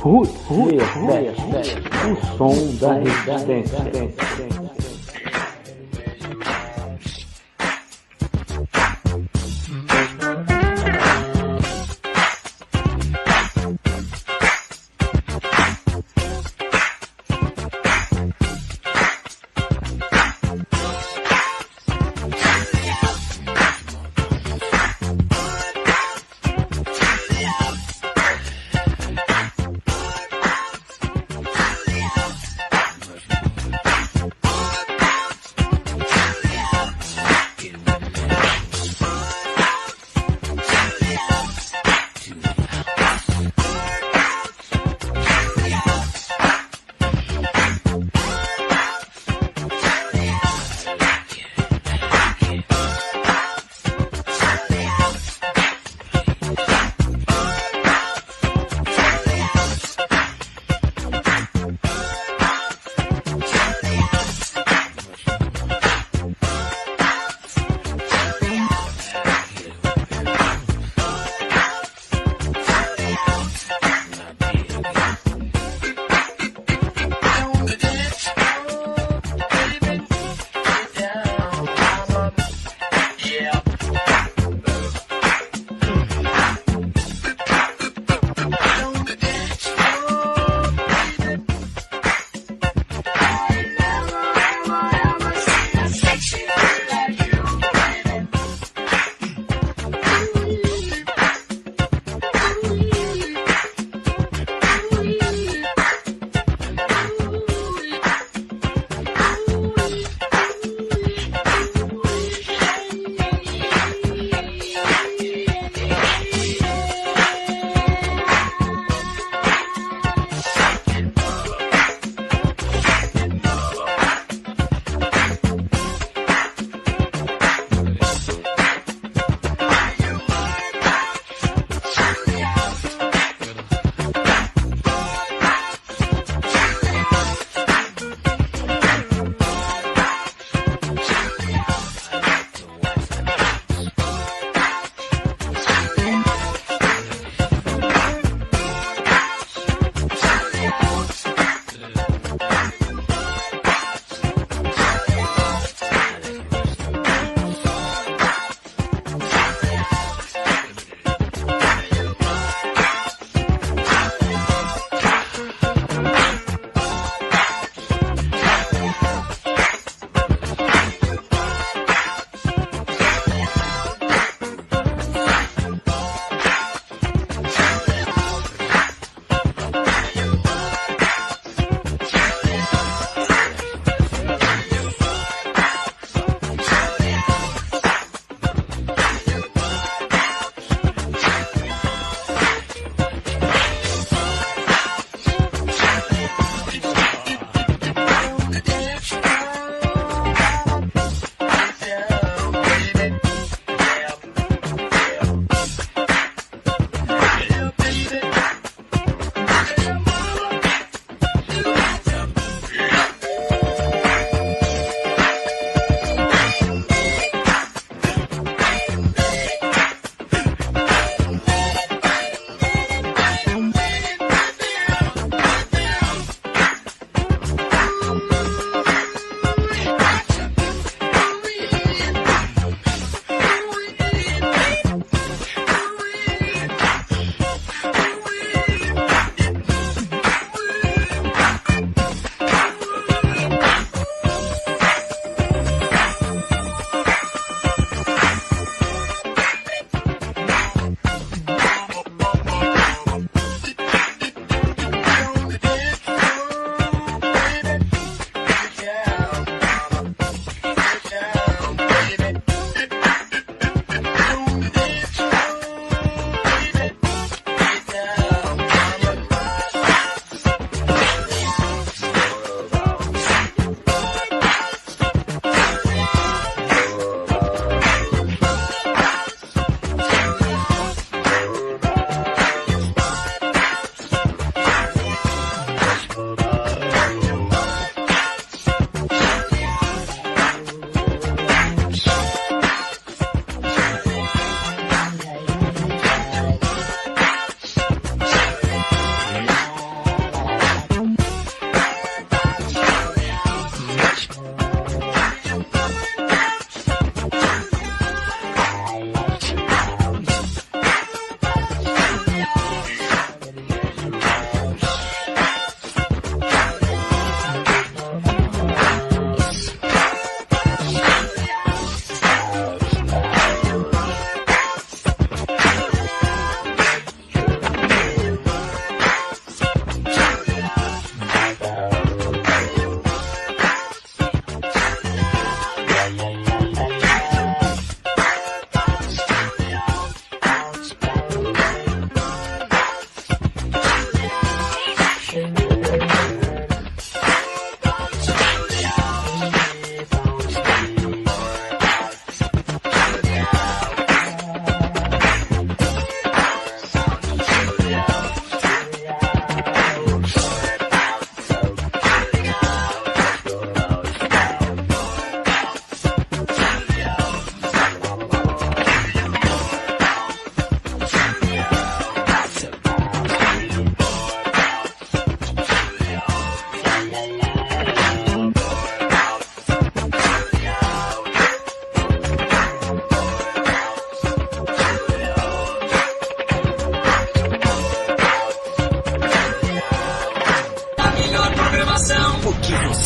67, o som da resistência.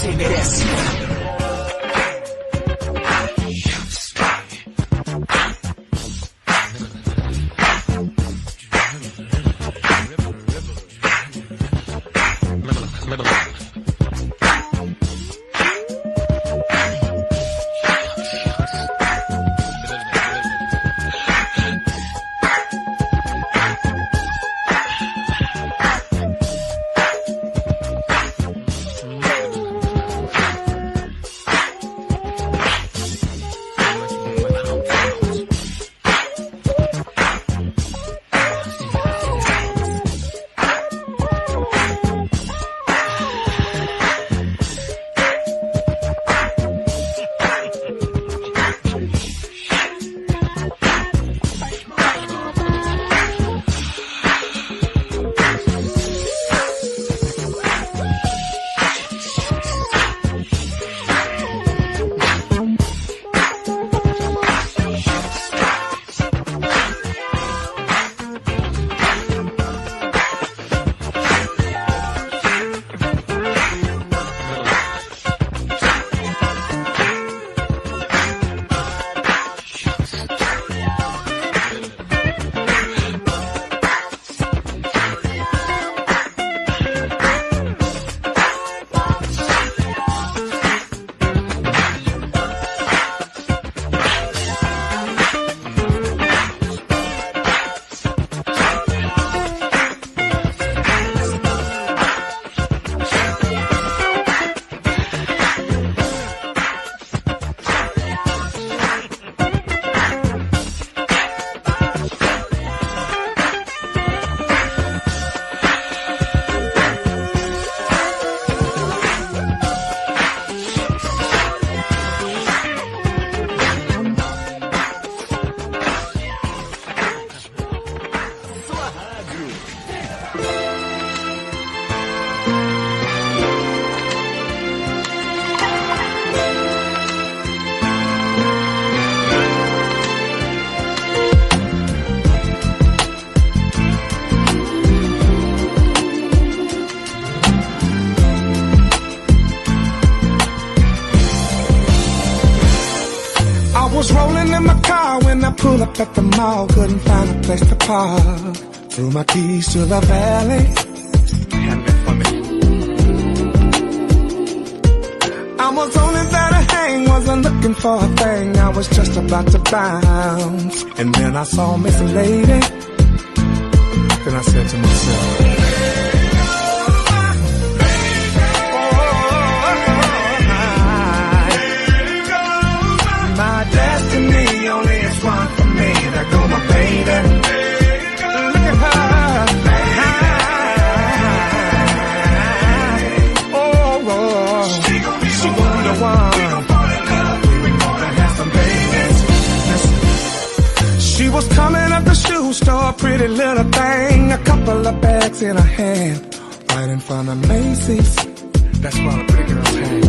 Desce, desce. was rolling in my car when I pulled up at the mall. Couldn't find a place to park. Threw my keys to the valet. I was only there to hang, wasn't looking for a thing. I was just about to bounce, and then I saw Miss Lady. Then I said to myself, my destiny only is one for me. There go my baby. Look at her. Oh, she gon' be the one. We gon' fall in love. We gonna have some babies. Listen. She was coming up the shoe store, pretty little thing. A couple of bags in her hand, right in front of Macy's. That's why the pretty girls hang.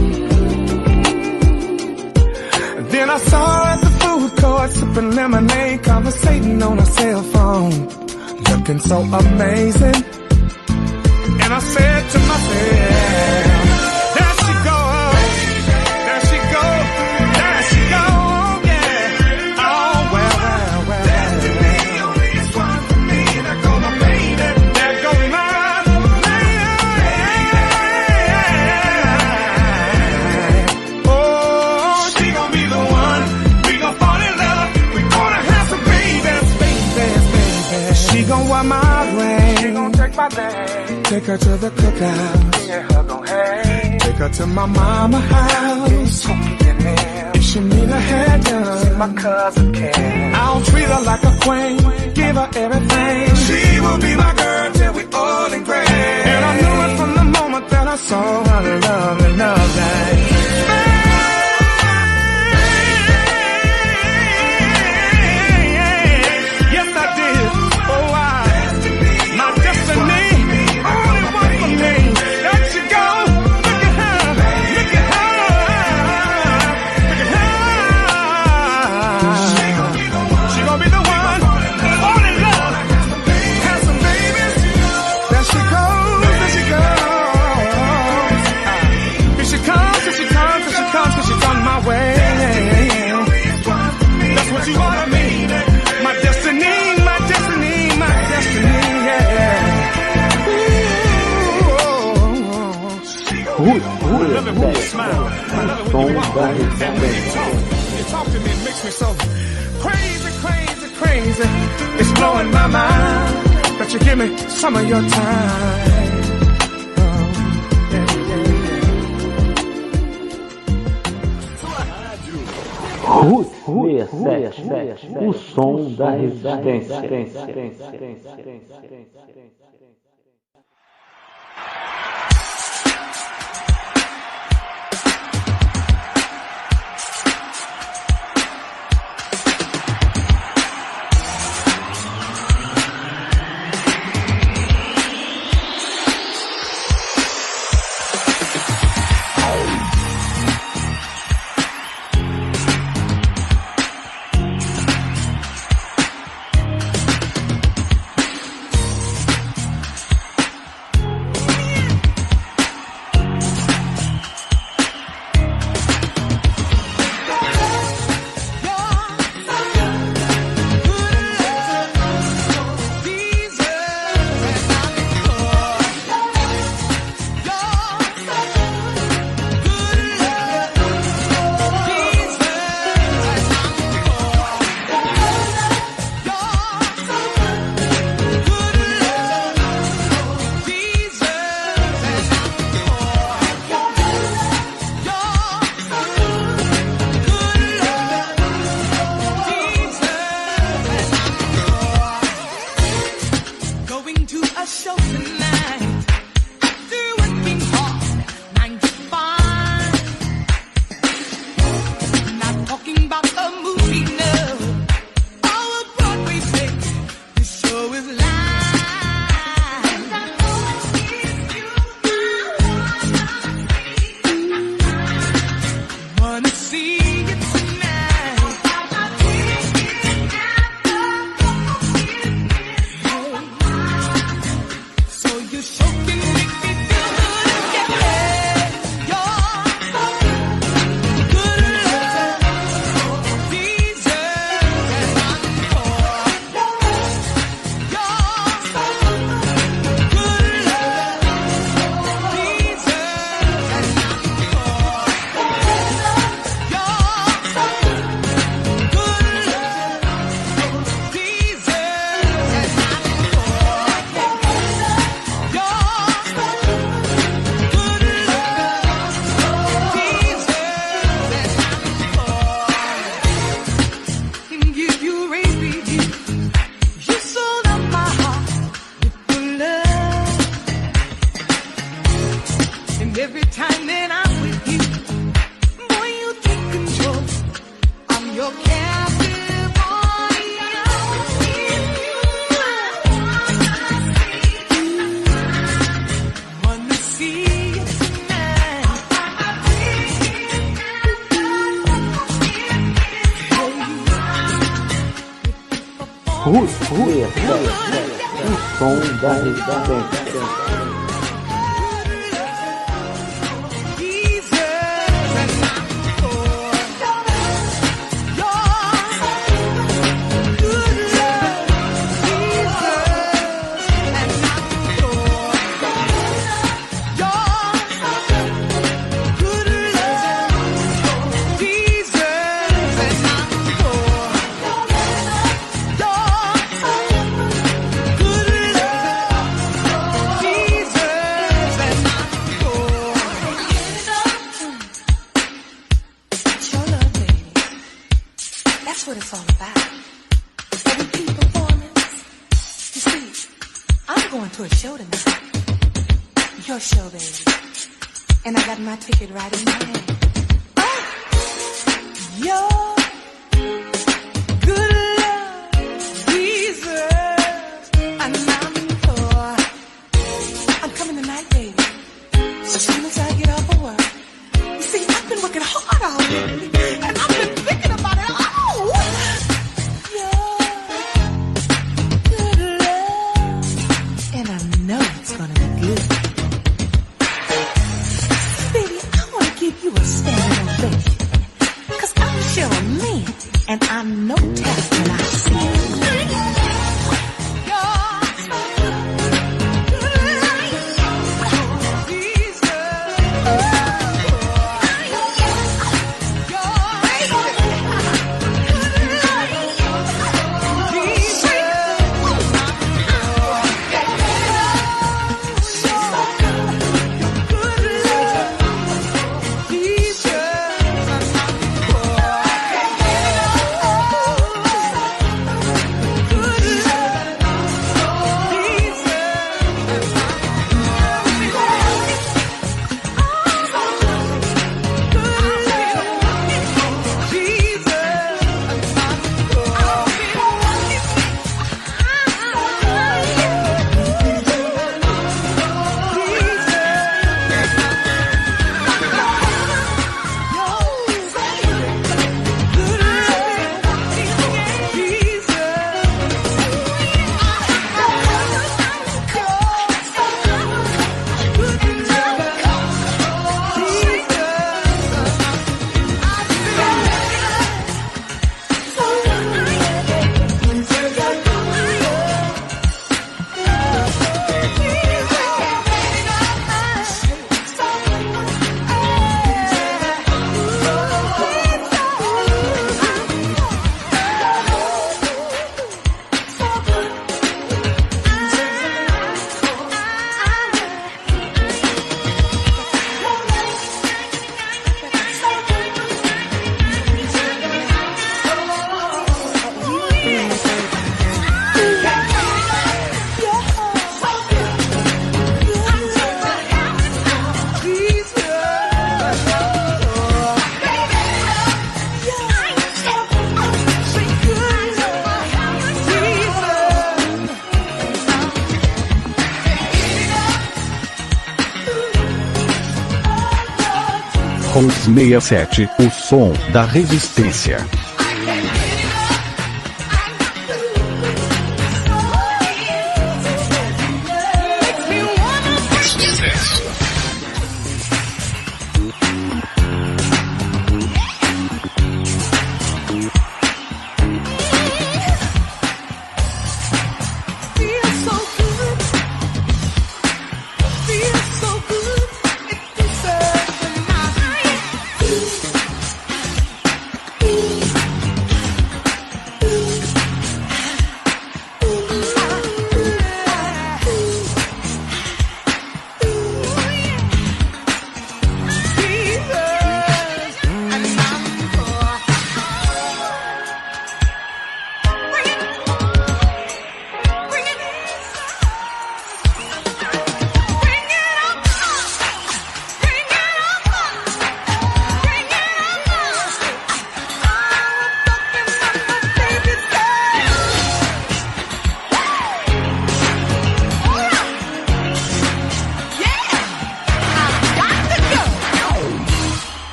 Then I saw her at the food court, sipping lemonade, conversating on her cell phone, looking so amazing. And I said to myself, there she goes, there she goes, there she goes, yeah. Oh, well, well, well. Destiny only is one for me, there go my baby, there go my lady. Oh, she gon' be the one, we gon' fall in love, we gonna have some babies, babies, babies. She gon' wear my ring, she gon' take my name, take her to the cookout, yeah, her gon' hang, take her to my mama house, if she need a hair done, see my cousin Ken. I'll treat her like a queen, give her everything, she will be my girl till we old and gray. And I knew it from the moment that I saw her lovely, lovely. Yes, I did. Oh, my destiny, only one for me. There she go. Look at her. Look at her. Look at her. She gon' be the one. Fall in love. Have some babies. love it when you smile. I love it when you walk. And when you talk to me, it makes me so crazy, crazy, crazy. It's blowing my mind that you give me some of your time. Resistência, o som da resistência. O som da resistência. What it's all about. A repeat performance. You see, I'm going to a show tonight. Your show, baby. And I got my ticket right in my hand. Your good love deserves an encore. I'm coming tonight, baby. So as soon as I get off of work. You see, I've been working hard all day. And I've been thinking about it all. And I'm no talent when I see it. 67, o som da resistência.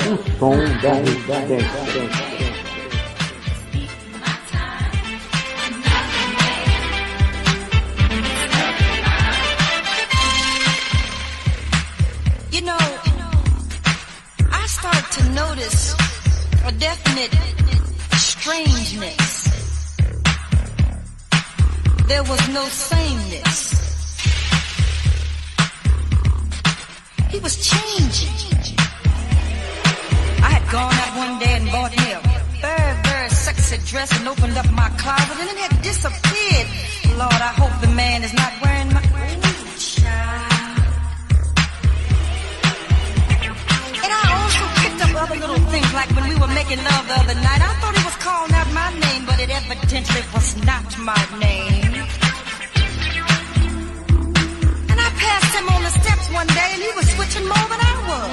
O som da resistência. You know, little sameness. He was changing. I had gone out one day and bought me a very, very sexy dress and opened up my closet and it had disappeared. Lord, I hope the man is not wearing my... Ooh, child. And I also picked up other little things like when we were making love the other night. I thought he was calling out my name, but it evidently was not my name. And I passed him on the steps one day and he was switching more than I was.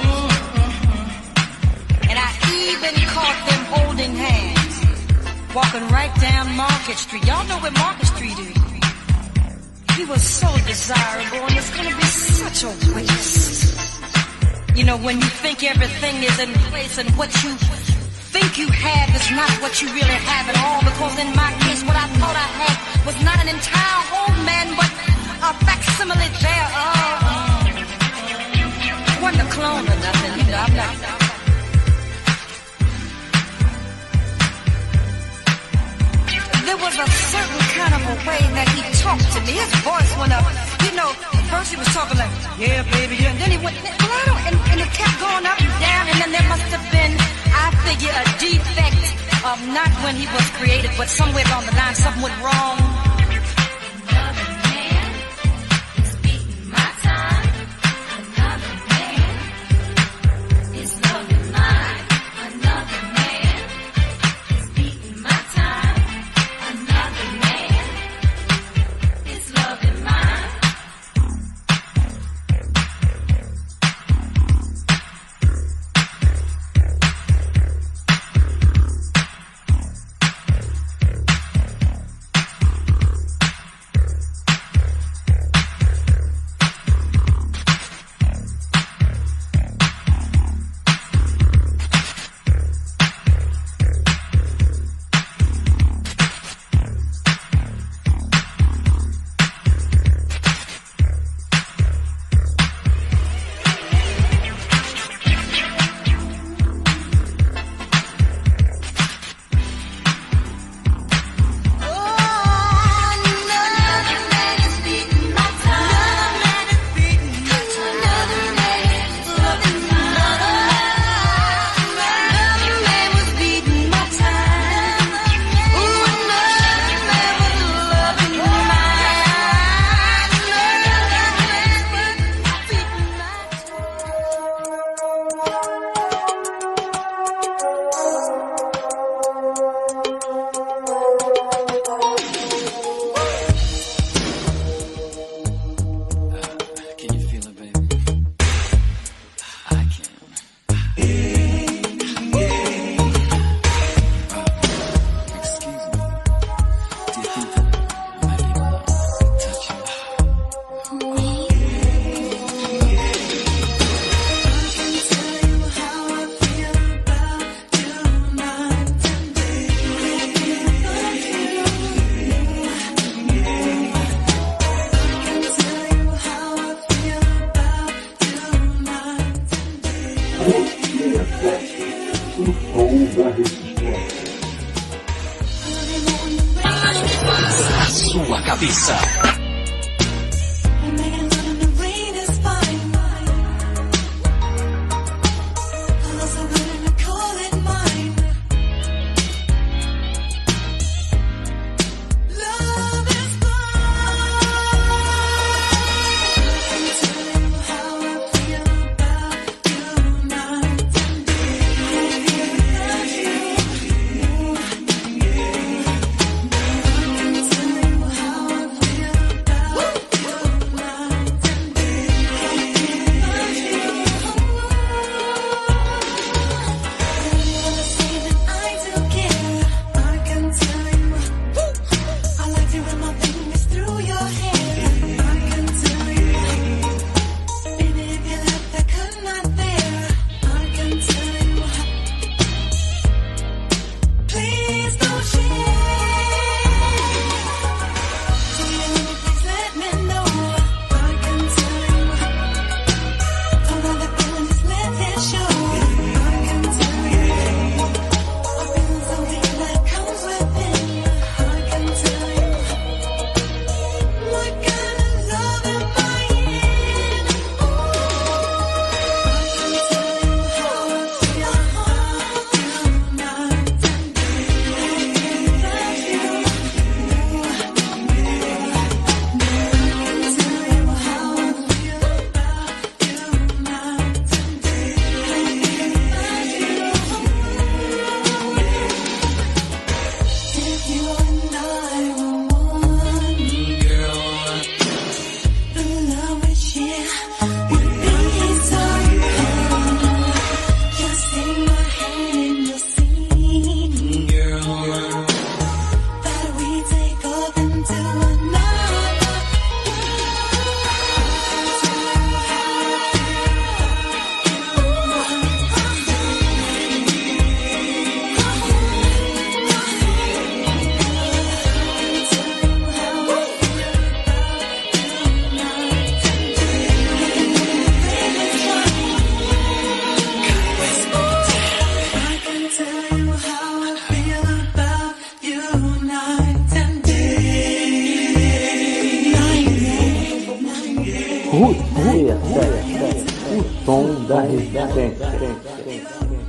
And I even caught them holding hands, walking right down Market Street. Y'all know where Market Street is. He was so desirable and it's gonna be such a waste. You know, when you think everything is in place and what you think you have is not what you really have at all, because in my case what I thought I had was not an entire whole man but a facsimile thereof. Wasn't a clone or nothing, you know, I'm not. There was a certain kind of a way that he talked to me. His voice went up. You know, first he was talking like, yeah, baby, yeah. And then he went, and it kept going up and down. And then there must have been, I figure, a defect of not when he was created, but somewhere along the line, something went wrong. Another man is beating my time. Another man is loving mine. Another man is beating my time. Another man is loving mine. Resistência, o som da resistência.